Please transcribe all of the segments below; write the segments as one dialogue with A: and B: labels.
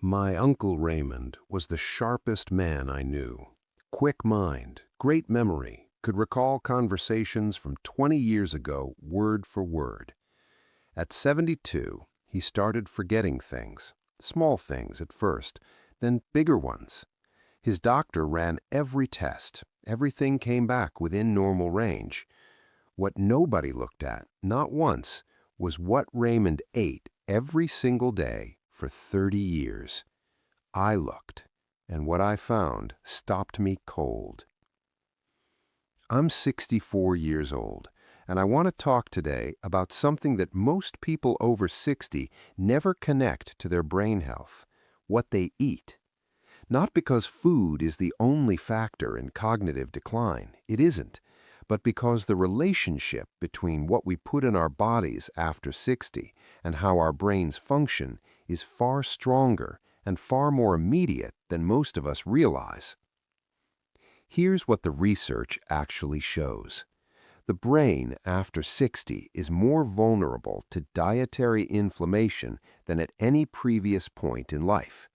A: My Uncle Raymond was the sharpest man I knew. Quick mind, great memory, could recall conversations from 20 years ago word for word. At 72, he started forgetting things, small things at first, then bigger ones. His doctor ran every test. Everything came back within normal range. What nobody looked at, not once, was what Raymond ate every single day for 30 years. I looked, and what I found stopped me cold. I'm 64 years old, and I want to talk today about something that most people over 60 never connect to their brain health: what they eat. Not because food is the only factor in cognitive decline, it isn't, but because the relationship between what we put in our bodies after 60 and how our brains function is far stronger and far more immediate than most of us realize. Here's what the research actually shows. The brain after 60 is more vulnerable to dietary inflammation than at any previous point in life.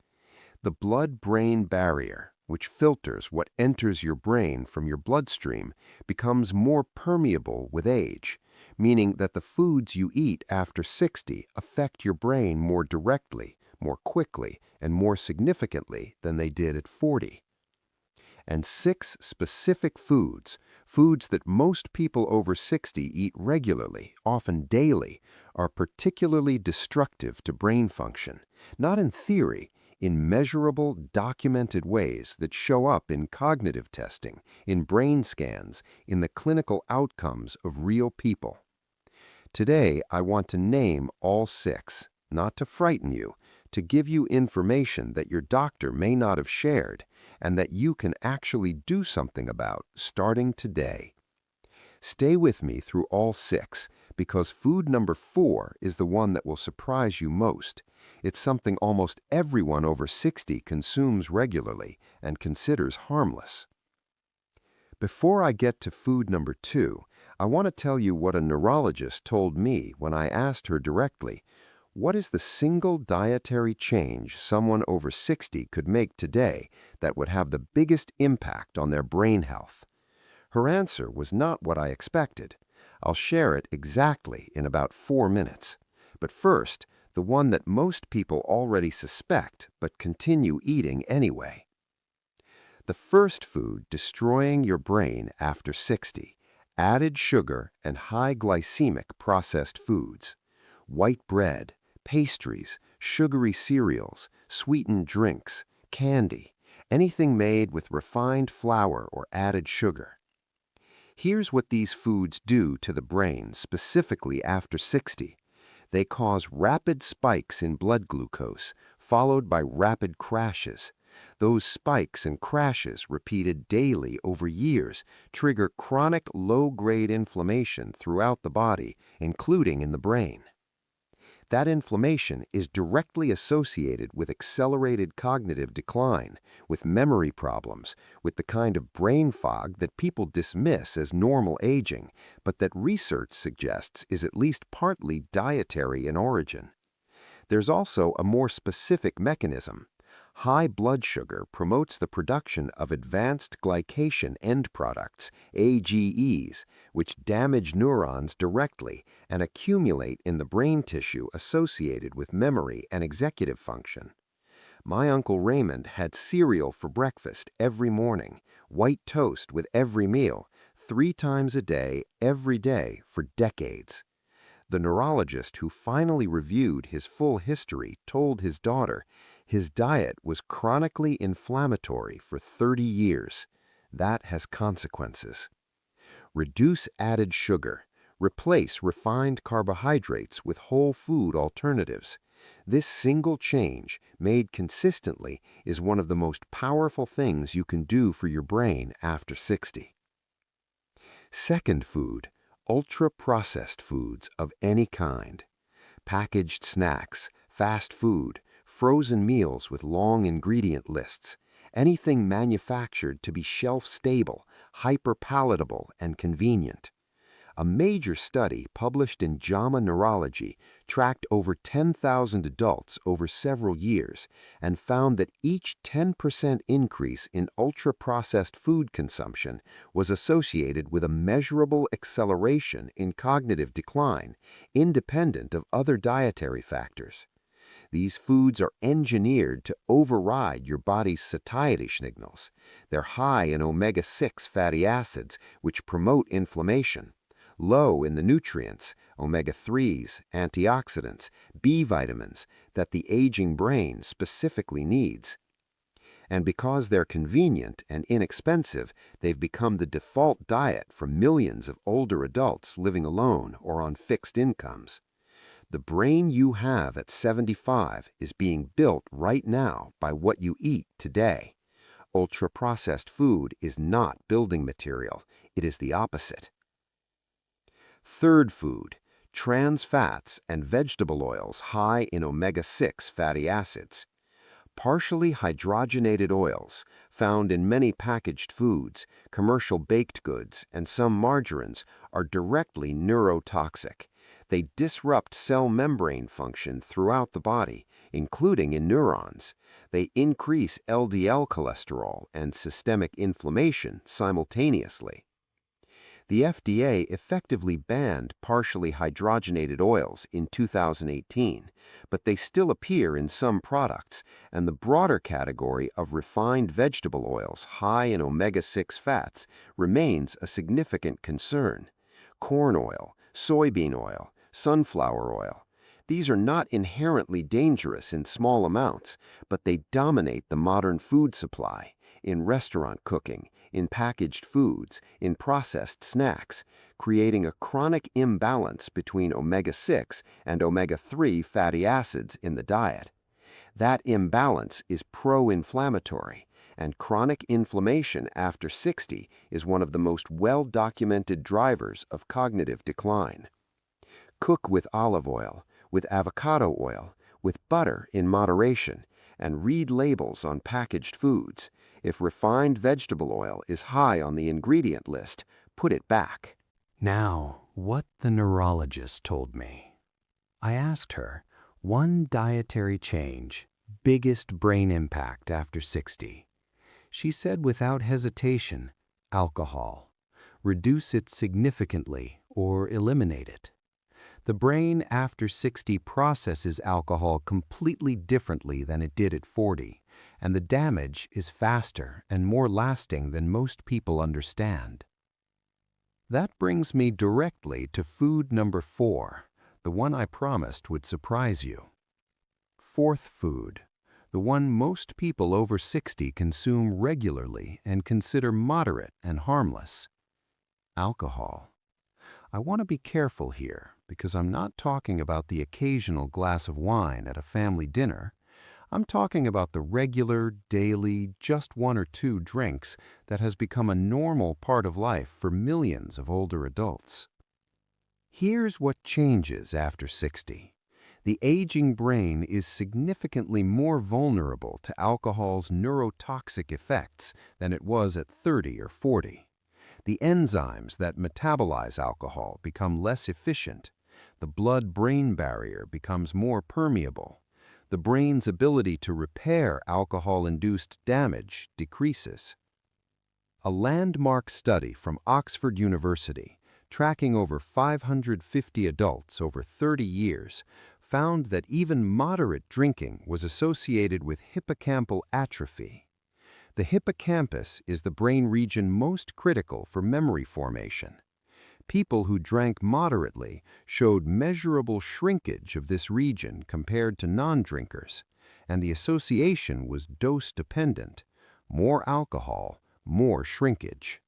A: The blood-brain barrier, which filters what enters your brain from your bloodstream, becomes more permeable with age, meaning that the foods you eat after 60 affect your brain more directly, more quickly, and more significantly than they did at 40. And 6 specific foods that most people over 60 eat regularly, often daily, are particularly destructive to brain function, not in theory, in measurable, documented ways that show up in cognitive testing, in brain scans, in the clinical outcomes of real people. Today, I want to name all 6, not to frighten you, to give you information that your doctor may not have shared and that you can actually do something about starting today. Stay with me through all 6, because food number 4 is the one that will surprise you most. It's something almost everyone over 60 consumes regularly and considers harmless. Before I get to food number 2, I want to tell you what a neurologist told me when I asked her directly, what is the single dietary change someone over 60 could make today that would have the biggest impact on their brain health? Her answer was not what I expected. I'll share it exactly in about 4 minutes. But first, the one that most people already suspect but continue eating anyway. The first food destroying your brain after 60: added sugar and high glycemic processed foods. White bread, pastries, sugary cereals, sweetened drinks, candy, anything made with refined flour or added sugar. Here's what these foods do to the brain specifically after 60. They cause rapid spikes in blood glucose, followed by rapid crashes. Those spikes and crashes, repeated daily over years, trigger chronic low-grade inflammation throughout the body, including in the brain. That inflammation is directly associated with accelerated cognitive decline, with memory problems, with the kind of brain fog that people dismiss as normal aging, but that research suggests is at least partly dietary in origin. There's also a more specific mechanism. High blood sugar promotes the production of advanced glycation end products, AGEs, which damage neurons directly and accumulate in the brain tissue associated with memory and executive function. My Uncle Raymond had cereal for breakfast every morning, white toast with every meal, 3 times a day, every day for decades. The neurologist who finally reviewed his full history told his daughter his diet was chronically inflammatory for 30 years. That has consequences. Reduce added sugar. Replace refined carbohydrates with whole food alternatives. This single change, made consistently, is one of the most powerful things you can do for your brain after 60. Second food: ultra-processed foods of any kind. Packaged snacks, fast food, frozen meals with long ingredient lists, anything manufactured to be shelf-stable, hyper-palatable, and convenient. A major study published in JAMA Neurology tracked over 10,000 adults over several years and found that each 10% increase in ultra-processed food consumption was associated with a measurable acceleration in cognitive decline, independent of other dietary factors. These foods are engineered to override your body's satiety signals. They're high in omega-6 fatty acids, which promote inflammation, low in the nutrients, omega-3s, antioxidants, B vitamins, that the aging brain specifically needs. And because they're convenient and inexpensive, they've become the default diet for millions of older adults living alone or on fixed incomes. The brain you have at 75 is being built right now by what you eat today. Ultra-processed food is not building material. It is the opposite. Third food, trans fats and vegetable oils high in omega-6 fatty acids. Partially hydrogenated oils, found in many packaged foods, commercial baked goods, and some margarines, are directly neurotoxic. They disrupt cell membrane function throughout the body, including in neurons. They increase LDL cholesterol and systemic inflammation simultaneously. The FDA effectively banned partially hydrogenated oils in 2018, but they still appear in some products, and the broader category of refined vegetable oils high in omega-6 fats remains a significant concern. Corn oil, soybean oil, sunflower oil. These are not inherently dangerous in small amounts, but they dominate the modern food supply, in restaurant cooking, in packaged foods, in processed snacks, creating a chronic imbalance between omega-6 and omega-3 fatty acids in the diet. That imbalance is pro-inflammatory, and chronic inflammation after 60 is one of the most well-documented drivers of cognitive decline. Cook with olive oil, with avocado oil, with butter in moderation, and read labels on packaged foods. If refined vegetable oil is high on the ingredient list, put it back.
B: Now, what the neurologist told me. I asked her, one dietary change, biggest brain impact after 60. She said without hesitation, alcohol. Reduce it significantly or eliminate it. The brain after 60 processes alcohol completely differently than it did at 40, and the damage is faster and more lasting than most people understand. That brings me directly to food number 4, the one I promised would surprise you. Fourth food, the one most people over 60 consume regularly and consider moderate and harmless. Alcohol. I want to be careful here because I'm not talking about the occasional glass of wine at a family dinner. I'm talking about the regular, daily, just 1 or 2 drinks that has become a normal part of life for millions of older adults. Here's what changes after 60. The aging brain is significantly more vulnerable to alcohol's neurotoxic effects than it was at 30 or 40. The enzymes that metabolize alcohol become less efficient. The blood-brain barrier becomes more permeable. The brain's ability to repair alcohol-induced damage decreases. A landmark study from Oxford University, tracking over 550 adults over 30 years, found that even moderate drinking was associated with hippocampal atrophy. The hippocampus is the brain region most critical for memory formation. People who drank moderately showed measurable shrinkage of this region compared to non-drinkers, and the association was dose-dependent. More alcohol, more shrinkage.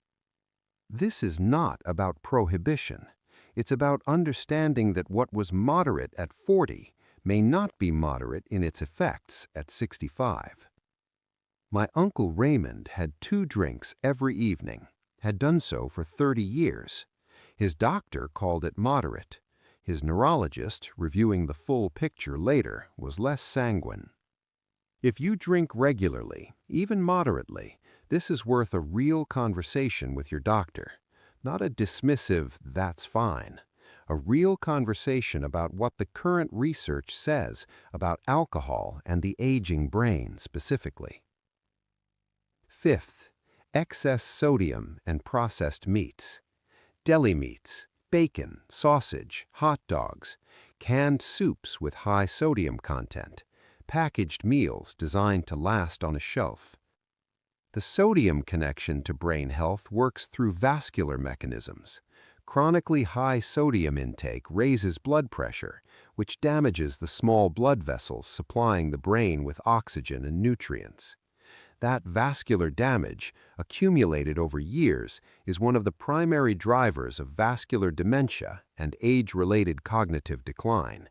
B: This is not about prohibition. It's about understanding that what was moderate at 40 may not be moderate in its effects at 65. My uncle Raymond had 2 drinks every evening, had done so for 30 years. His doctor called it moderate. His neurologist, reviewing the full picture later, was less sanguine. If you drink regularly, even moderately, this is worth a real conversation with your doctor.
A: Not a dismissive, "that's fine." A real conversation about what the current research says about alcohol and the aging brain specifically. Fifth, excess sodium and processed meats. Deli meats, bacon, sausage, hot dogs, canned soups with high sodium content, packaged meals designed to last on a shelf. The sodium connection to brain health works through vascular mechanisms. Chronically high sodium intake raises blood pressure, which damages the small blood vessels supplying the brain with oxygen and nutrients. That vascular damage, accumulated over years, is one of the primary drivers of vascular dementia and age-related cognitive decline.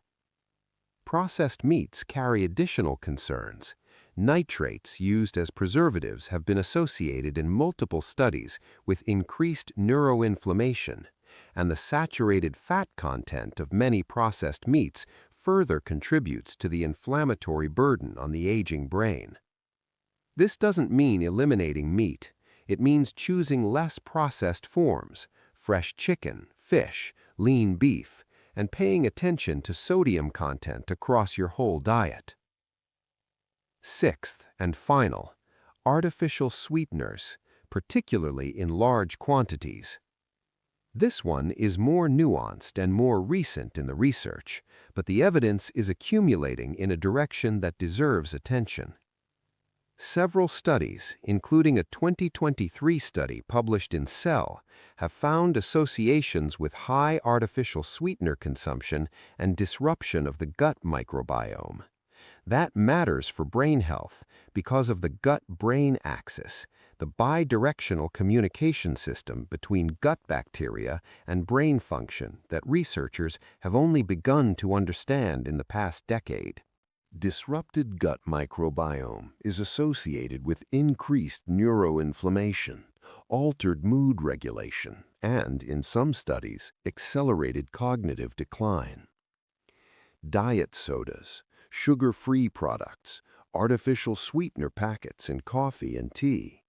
A: Processed meats carry additional concerns. Nitrates used as preservatives have been associated in multiple studies with increased neuroinflammation, and the saturated fat content of many processed meats further contributes to the inflammatory burden on the aging brain. This doesn't mean eliminating meat. It means choosing less processed forms, fresh chicken, fish, lean beef, and paying attention to sodium content across your whole diet. Sixth and final, artificial sweeteners, particularly in large quantities. This one is more nuanced and more recent in the research, but the evidence is accumulating in a direction that deserves attention. Several studies, including a 2023 study published in Cell, have found associations with high artificial sweetener consumption and disruption of the gut microbiome. That matters for brain health because of the gut-brain axis, the bidirectional communication system between gut bacteria and brain function that researchers have only begun to understand in the past decade.
C: Disrupted gut microbiome is associated with increased neuroinflammation, altered mood regulation, and, in some studies, accelerated cognitive decline. Diet sodas, sugar-free products, artificial sweetener packets in coffee and tea.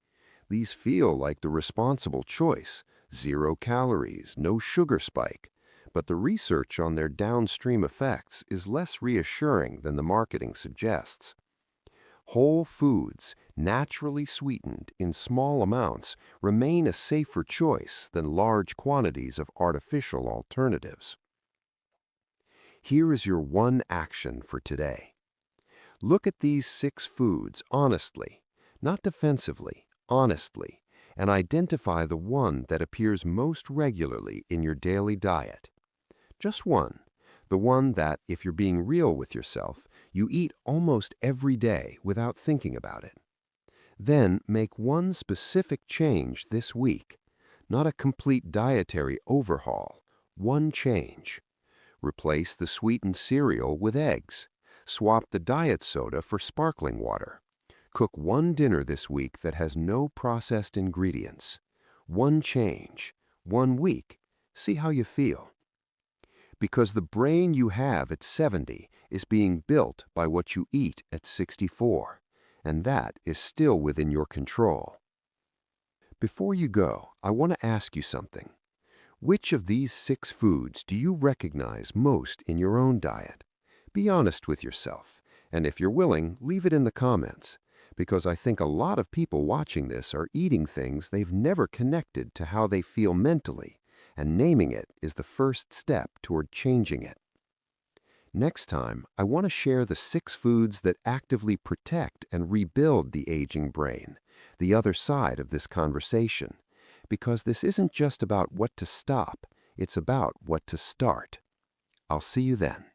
C: These feel like the responsible choice, 0 calories, no sugar spike, but the research on their downstream effects is less reassuring than the marketing suggests. Whole foods, naturally sweetened in small amounts, remain a safer choice than large quantities of artificial alternatives. Here is your one action for today. Look at these 6 foods honestly, not defensively, honestly, and identify the one that appears most regularly in your daily diet. Just one, the one that, if you're being real with yourself, you eat almost every day without thinking about it. Then make one specific change this week, not a complete dietary overhaul, one change. Replace the sweetened cereal with eggs. Swap the diet soda for sparkling water. Cook one dinner this week that has no processed ingredients. One change, 1 week. See how you feel. Because the brain you have at 70 is being built by what you eat at 64, and that is still within your control. Before you go, I want to ask you something. Which of these 6 foods do you recognize most in your own diet? Be honest with yourself, and if you're willing, leave it in the comments, because I think a lot of people watching this are eating things they've never connected to how they feel mentally, and naming it is the first step toward changing it. Next time, I want to share the 6 foods that actively protect and rebuild the aging brain, the other side of this conversation, because this isn't just about what to stop, it's about what to start. I'll see you then.